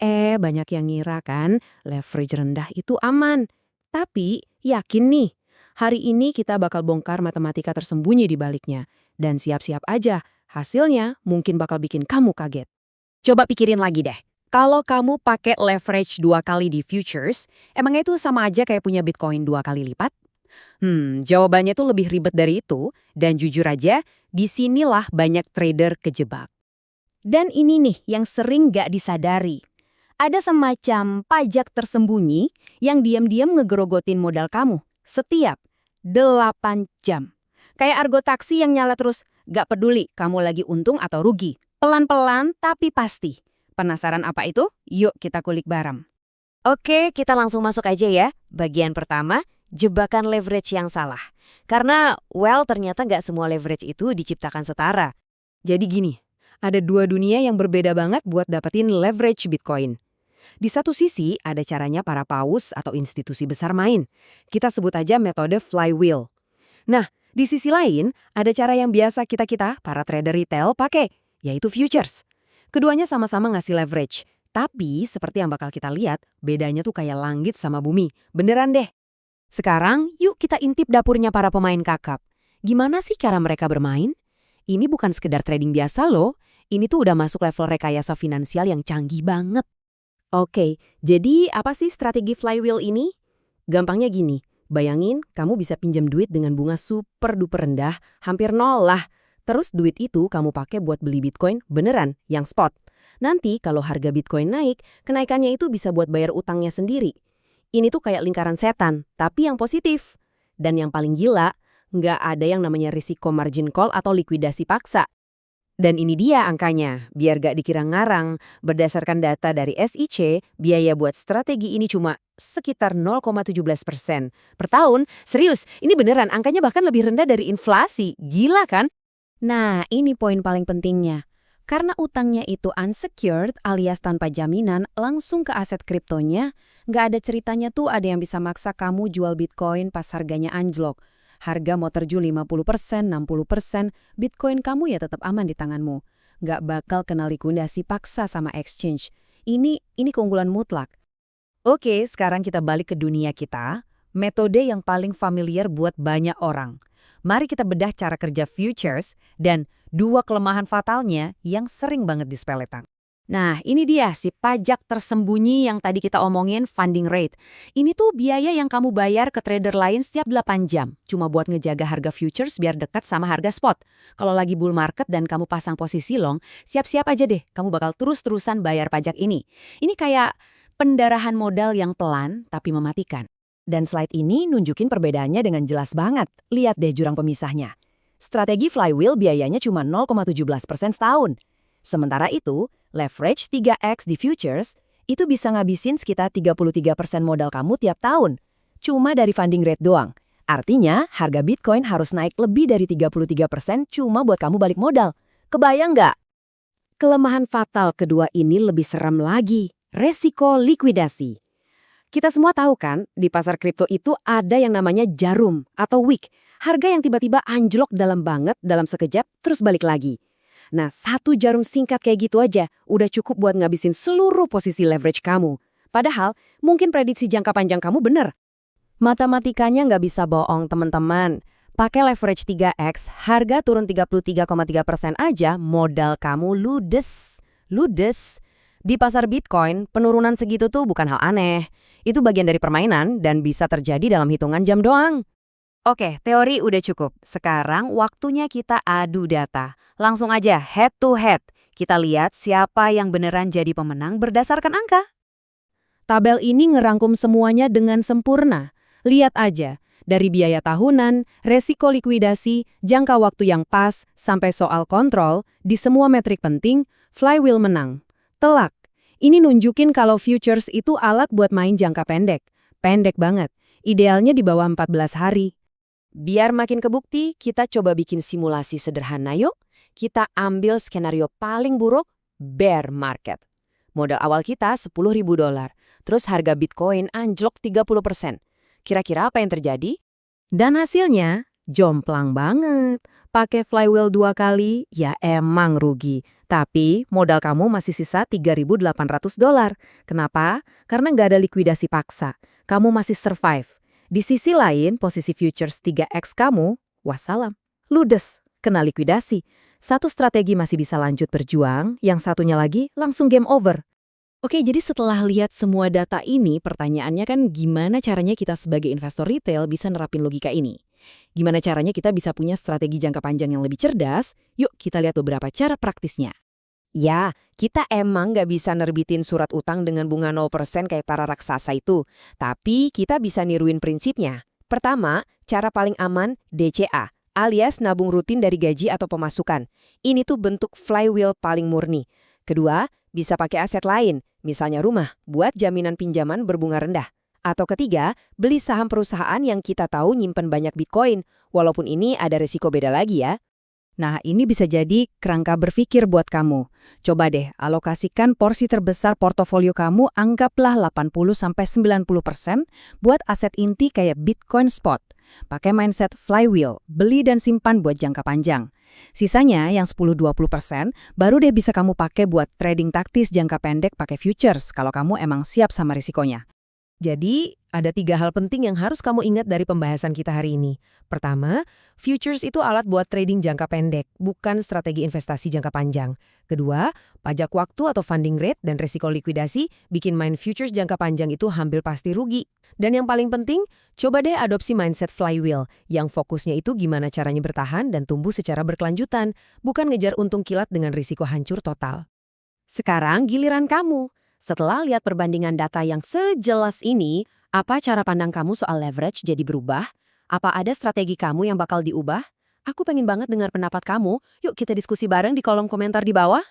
Banyak yang ngira kan leverage rendah itu aman. Tapi yakin nih, hari ini kita bakal bongkar matematika tersembunyi di baliknya. Dan siap-siap aja, hasilnya mungkin bakal bikin kamu kaget. Coba pikirin lagi deh. Kalau kamu pakai leverage 2 kali di futures, emangnya itu sama aja kayak punya Bitcoin 2 kali lipat? Jawabannya tuh lebih ribet dari itu, dan jujur aja, disinilah banyak trader kejebak. Dan ini nih yang sering gak disadari. Ada semacam pajak tersembunyi yang diam-diam ngegerogotin modal kamu setiap 8 jam. Kayak argo taksi yang nyala terus, gak peduli kamu lagi untung atau rugi. Pelan-pelan tapi pasti. Penasaran apa itu? Yuk kita kulik bareng. Oke, kita langsung masuk aja ya. Bagian pertama, jebakan leverage yang salah. Karena, ternyata nggak semua leverage itu diciptakan setara. Jadi gini, ada dua dunia yang berbeda banget buat dapetin leverage Bitcoin. Di satu sisi, ada caranya para paus atau institusi besar main. Kita sebut aja metode flywheel. Nah, di sisi lain, ada cara yang biasa kita-kita, para trader retail, pakai, yaitu futures. Keduanya sama-sama ngasih leverage. Tapi, seperti yang bakal kita lihat, bedanya tuh kayak langit sama bumi. Beneran deh. Sekarang, yuk kita intip dapurnya para pemain kakap. Gimana sih cara mereka bermain? Ini bukan sekedar trading biasa loh. Ini tuh udah masuk level rekayasa finansial yang canggih banget. Oke, jadi apa sih strategi flywheel ini? Gampangnya gini, bayangin kamu bisa pinjam duit dengan bunga super duper rendah, hampir nol lah. Terus duit itu kamu pakai buat beli Bitcoin beneran, yang spot. Nanti kalau harga Bitcoin naik, kenaikannya itu bisa buat bayar utangnya sendiri. Ini tuh kayak lingkaran setan, tapi yang positif. Dan yang paling gila, nggak ada yang namanya risiko margin call atau likuidasi paksa. Dan ini dia angkanya, biar gak dikira ngarang. Berdasarkan data dari SIC, biaya buat strategi ini cuma sekitar 0,17% per tahun. Serius, ini beneran angkanya bahkan lebih rendah dari inflasi. Gila kan? Nah, ini poin paling pentingnya. Karena utangnya itu unsecured alias tanpa jaminan langsung ke aset kriptonya, nggak ada ceritanya tuh ada yang bisa maksa kamu jual Bitcoin pas harganya anjlok. Harga mau terjun 50%, 60%, Bitcoin kamu ya tetap aman di tanganmu. Nggak bakal kena likuidasi paksa sama exchange. Ini keunggulan mutlak. Oke, sekarang kita balik ke dunia kita. Metode yang paling familiar buat banyak orang. Mari kita bedah cara kerja futures dan dua kelemahan fatalnya yang sering banget disepelekan. Nah, ini dia si pajak tersembunyi yang tadi kita omongin, funding rate. Ini tuh biaya yang kamu bayar ke trader lain setiap 8 jam. Cuma buat ngejaga harga futures biar dekat sama harga spot. Kalau lagi bull market dan kamu pasang posisi long, siap-siap aja deh, kamu bakal terus-terusan bayar pajak ini. Ini kayak pendarahan modal yang pelan tapi mematikan. Dan slide ini nunjukin perbedaannya dengan jelas banget. Lihat deh jurang pemisahnya. Strategi flywheel biayanya cuma 0,17% setahun. Sementara itu, leverage 3x di futures itu bisa ngabisin sekitar 33% modal kamu tiap tahun. Cuma dari funding rate doang. Artinya, harga Bitcoin harus naik lebih dari 33% cuma buat kamu balik modal. Kebayang nggak? Kelemahan fatal kedua ini lebih seram lagi. Resiko likuidasi. Kita semua tahu kan, di pasar kripto itu ada yang namanya jarum atau wick. Harga yang tiba-tiba anjlok dalam banget dalam sekejap terus balik lagi. Nah, satu jarum singkat kayak gitu aja udah cukup buat ngabisin seluruh posisi leverage kamu. Padahal, mungkin prediksi jangka panjang kamu bener. Matematikanya nggak bisa bohong, teman-teman. Pakai leverage 3x, harga turun 33,3% aja, modal kamu ludes. Ludes. Di pasar Bitcoin, penurunan segitu tuh bukan hal aneh. Itu bagian dari permainan dan bisa terjadi dalam hitungan jam doang. Oke, teori udah cukup. Sekarang waktunya kita adu data. Langsung aja head to head. Kita lihat siapa yang beneran jadi pemenang berdasarkan angka. Tabel ini ngerangkum semuanya dengan sempurna. Lihat aja, dari biaya tahunan, resiko likuidasi, jangka waktu yang pas, sampai soal kontrol, di semua metrik penting, flywheel menang. Telak. Ini nunjukin kalau futures itu alat buat main jangka pendek. Pendek banget. Idealnya di bawah 14 hari. Biar makin kebukti, kita coba bikin simulasi sederhana yuk. Kita ambil skenario paling buruk, bear market. Modal awal kita $10.000. Terus harga Bitcoin anjlok 30%. Kira-kira apa yang terjadi? Dan hasilnya, Jomplang banget. Pakai flywheel 2 kali, ya emang rugi. Tapi modal kamu masih sisa $3.800. Kenapa? Karena nggak ada likuidasi paksa. Kamu masih survive. Di sisi lain, posisi futures 3x kamu, wassalam. Ludes, kena likuidasi. Satu strategi masih bisa lanjut berjuang, yang satunya lagi langsung game over. Oke, jadi setelah lihat semua data ini, pertanyaannya kan gimana caranya kita sebagai investor retail bisa nerapin logika ini? Gimana caranya kita bisa punya strategi jangka panjang yang lebih cerdas? Yuk kita lihat beberapa cara praktisnya. Ya, kita emang nggak bisa nerbitin surat utang dengan bunga 0% kayak para raksasa itu. Tapi kita bisa niruin prinsipnya. Pertama, cara paling aman DCA, alias nabung rutin dari gaji atau pemasukan. Ini tuh bentuk flywheel paling murni. Kedua, bisa pakai aset lain, misalnya rumah, buat jaminan pinjaman berbunga rendah. Atau ketiga, beli saham perusahaan yang kita tahu nyimpen banyak Bitcoin, walaupun ini ada resiko beda lagi ya. Nah, ini bisa jadi kerangka berpikir buat kamu. Coba deh, alokasikan porsi terbesar portofolio kamu, anggaplah 80-90% buat aset inti kayak Bitcoin spot. Pakai mindset flywheel, beli dan simpan buat jangka panjang. Sisanya yang 10-20% baru deh bisa kamu pakai buat trading taktis jangka pendek pakai futures kalau kamu emang siap sama risikonya. Jadi, ada 3 hal penting yang harus kamu ingat dari pembahasan kita hari ini. Pertama, futures itu alat buat trading jangka pendek, bukan strategi investasi jangka panjang. Kedua, pajak waktu atau funding rate dan risiko likuidasi bikin main futures jangka panjang itu hampir pasti rugi. Dan yang paling penting, coba deh adopsi mindset flywheel, yang fokusnya itu gimana caranya bertahan dan tumbuh secara berkelanjutan, bukan ngejar untung kilat dengan risiko hancur total. Sekarang giliran kamu. Setelah lihat perbandingan data yang sejelas ini, apa cara pandang kamu soal leverage jadi berubah? Apa ada strategi kamu yang bakal diubah? Aku pengen banget dengar pendapat kamu. Yuk kita diskusi bareng di kolom komentar di bawah.